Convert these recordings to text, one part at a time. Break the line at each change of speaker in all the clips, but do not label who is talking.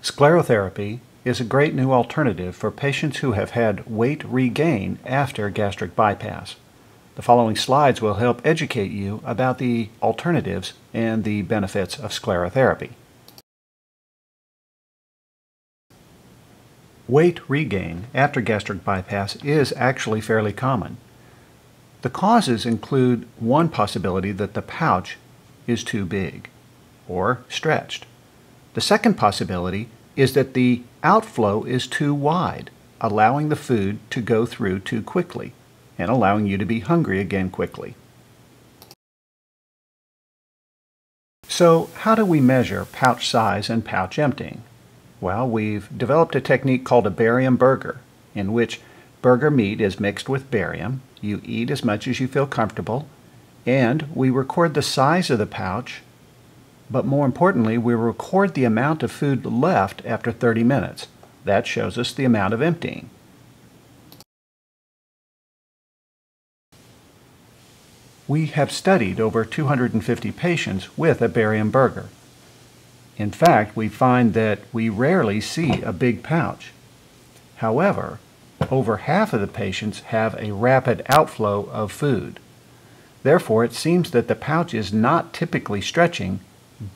Sclerotherapy is a great new alternative for patients who have had weight regain after gastric bypass. The following slides will help educate you about the alternatives and the benefits of sclerotherapy. Weight regain after gastric bypass is actually fairly common. The causes include one possibility that the pouch is too big or stretched. The second possibility is that the outflow is too wide, allowing the food to go through too quickly and allowing you to be hungry again quickly. So how do we measure pouch size and pouch emptying? Well, we've developed a technique called a barium burger, in which burger meat is mixed with barium. You eat as much as you feel comfortable, and we record the size of the pouch, but more importantly, we record the amount of food left after 30 minutes. That shows us the amount of emptying. We have studied over 250 patients with a barium burger. In fact, we find that we rarely see a big pouch. However, over half of the patients have a rapid outflow of food. Therefore, it seems that the pouch is not typically stretching,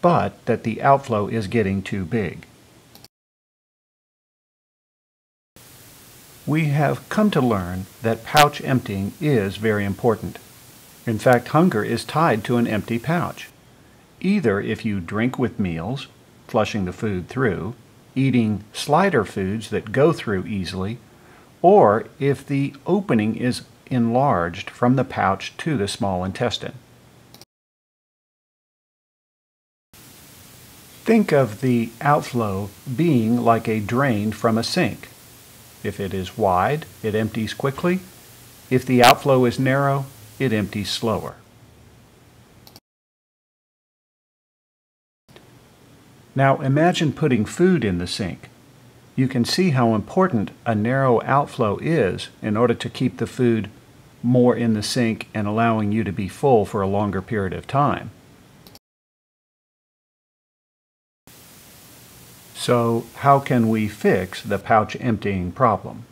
but that the outflow is getting too big. We have come to learn that pouch emptying is very important. In fact, hunger is tied to an empty pouch. Either if you drink with meals, flushing the food through, eating slider foods that go through easily, or if the opening is enlarged from the pouch to the small intestine. Think of the outflow being like a drain from a sink. If it is wide, it empties quickly. If the outflow is narrow, it empties slower. Now imagine putting food in the sink. You can see how important a narrow outflow is in order to keep the food more in the sink and allowing you to be full for a longer period of time. So how can we fix the pouch emptying problem?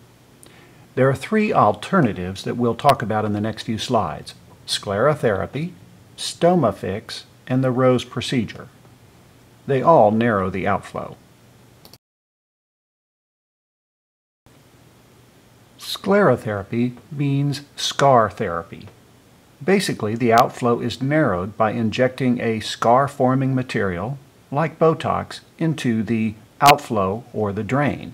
There are three alternatives that we'll talk about in the next few slides: sclerotherapy, StomaFix, and the Rose procedure. They all narrow the outflow. Sclerotherapy means scar therapy. Basically, the outflow is narrowed by injecting a scar-forming material, like Botox, into the outflow or the drain.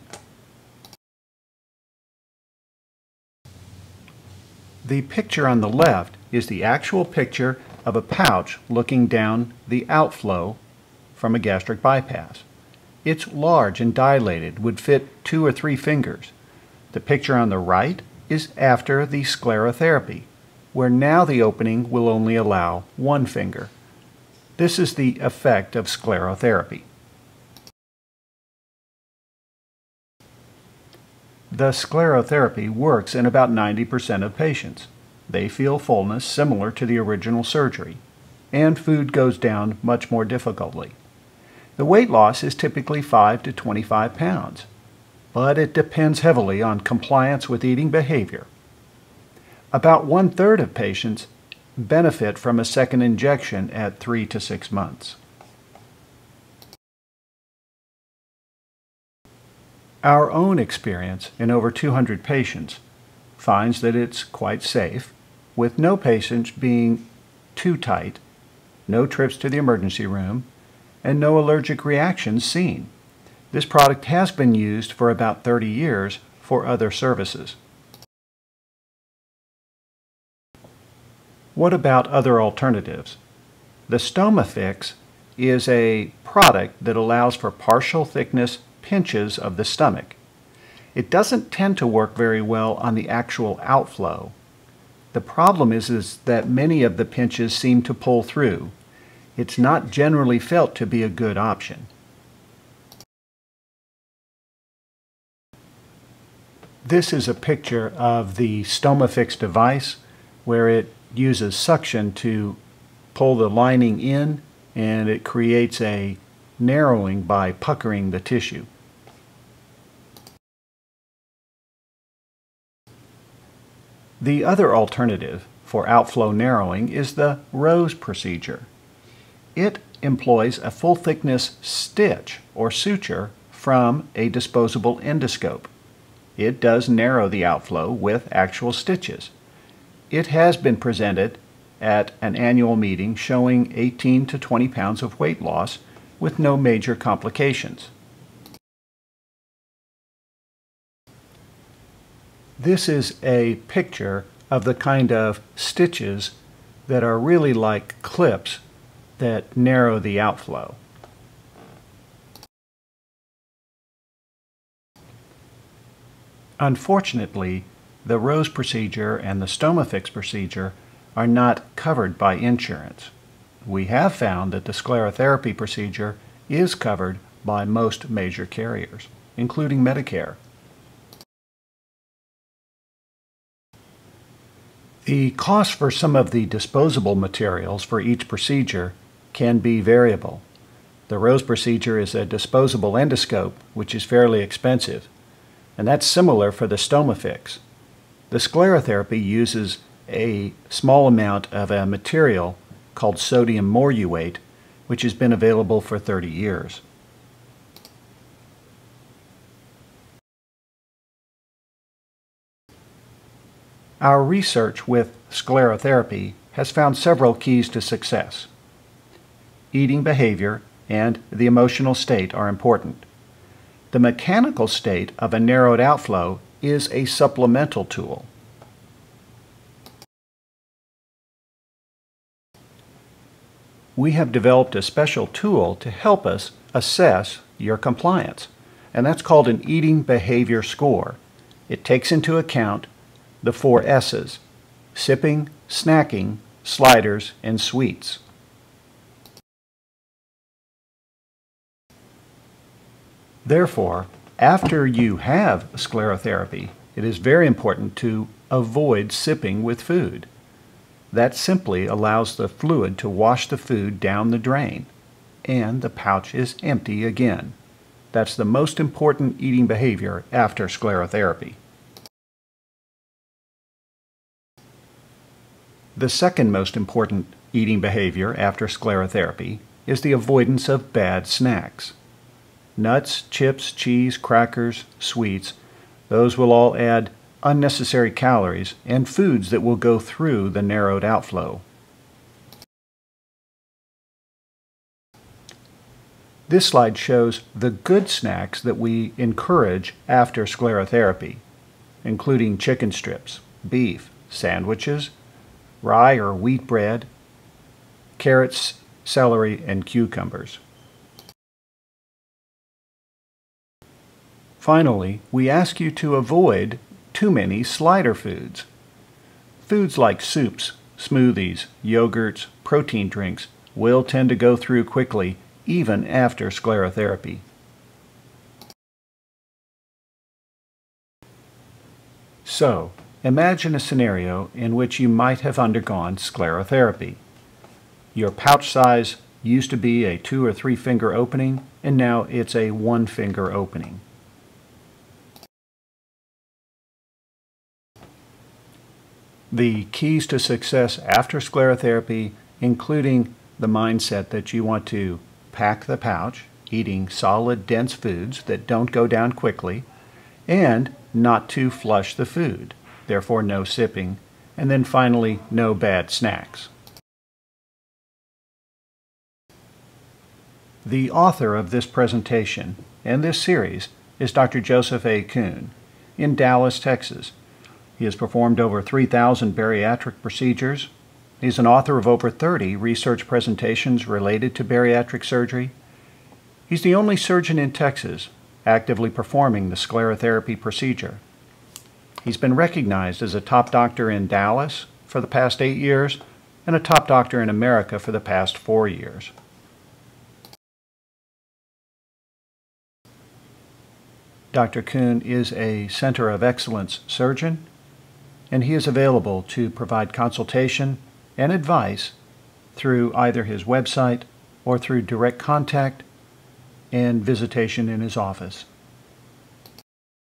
The picture on the left is the actual picture of a pouch looking down the outflow from a gastric bypass. It's large and dilated, would fit 2 or 3 fingers. The picture on the right is after the sclerotherapy, where now the opening will only allow 1 finger. This is the effect of sclerotherapy. The sclerotherapy works in about 90% of patients. They feel fullness similar to the original surgery, and food goes down much more difficultly. The weight loss is typically 5 to 25 pounds, but it depends heavily on compliance with eating behavior. About 1/3 of patients benefit from a second injection at 3 to 6 months. Our own experience in over 200 patients finds that it's quite safe, with no patients being too tight, no trips to the emergency room, and no allergic reactions seen. This product has been used for about 30 years for other services. What about other alternatives? The StomaFix is a product that allows for partial thickness pinches of the stomach. It doesn't tend to work very well on the actual outflow. The problem is that many of the pinches seem to pull through. It's not generally felt to be a good option. This is a picture of the StomaFix device, where it uses suction to pull the lining in, and it creates a narrowing by puckering the tissue. The other alternative for outflow narrowing is the Rose procedure. It employs a full-thickness stitch or suture from a disposable endoscope. It does narrow the outflow with actual stitches. It has been presented at an annual meeting showing 18 to 20 pounds of weight loss with no major complications. This is a picture of the kind of stitches that are really like clips that narrow the outflow. Unfortunately, the Rose procedure and the StomaFix procedure are not covered by insurance. We have found that the sclerotherapy procedure is covered by most major carriers, including Medicare. The cost for some of the disposable materials for each procedure can be variable. The Rose procedure is a disposable endoscope, which is fairly expensive, and that's similar for the StomaFix. The sclerotherapy uses a small amount of a material called sodium moruate, which has been available for 30 years. Our research with sclerotherapy has found several keys to success. Eating behavior and the emotional state are important. The mechanical state of a narrowed outflow is a supplemental tool. We have developed a special tool to help us assess your compliance, and that's called an eating behavior score. It takes into account the 4 S's: sipping, snacking, sliders, and sweets. Therefore, after you have sclerotherapy, it is very important to avoid sipping with food. That simply allows the fluid to wash the food down the drain, and the pouch is empty again. That's the most important eating behavior after sclerotherapy. The second most important eating behavior after sclerotherapy is the avoidance of bad snacks. Nuts, chips, cheese, crackers, sweets, those will all add unnecessary calories and foods that will go through the narrowed outflow. This slide shows the good snacks that we encourage after sclerotherapy, including chicken strips, beef, sandwiches, rye or wheat bread, carrots, celery, and cucumbers. Finally, we ask you to avoid too many slider foods. Foods like soups, smoothies, yogurts, protein drinks will tend to go through quickly even after sclerotherapy. So, imagine a scenario in which you might have undergone sclerotherapy. Your pouch size used to be a 2 or 3 finger opening, and now it's a 1 finger opening. The keys to success after sclerotherapy, including the mindset that you want to pack the pouch, eating solid, dense foods that don't go down quickly, and not to flush the food, therefore no sipping, and then finally no bad snacks. The author of this presentation and this series is Dr. Joseph A. Kuhn in Dallas, Texas. He has performed over 3,000 bariatric procedures. He's an author of over 30 research presentations related to bariatric surgery. He's the only surgeon in Texas actively performing the sclerotherapy procedure. He's been recognized as a top doctor in Dallas for the past 8 years and a top doctor in America for the past 4 years. Dr. Kuhn is a Center of Excellence surgeon, and he is available to provide consultation and advice through either his website or through direct contact and visitation in his office.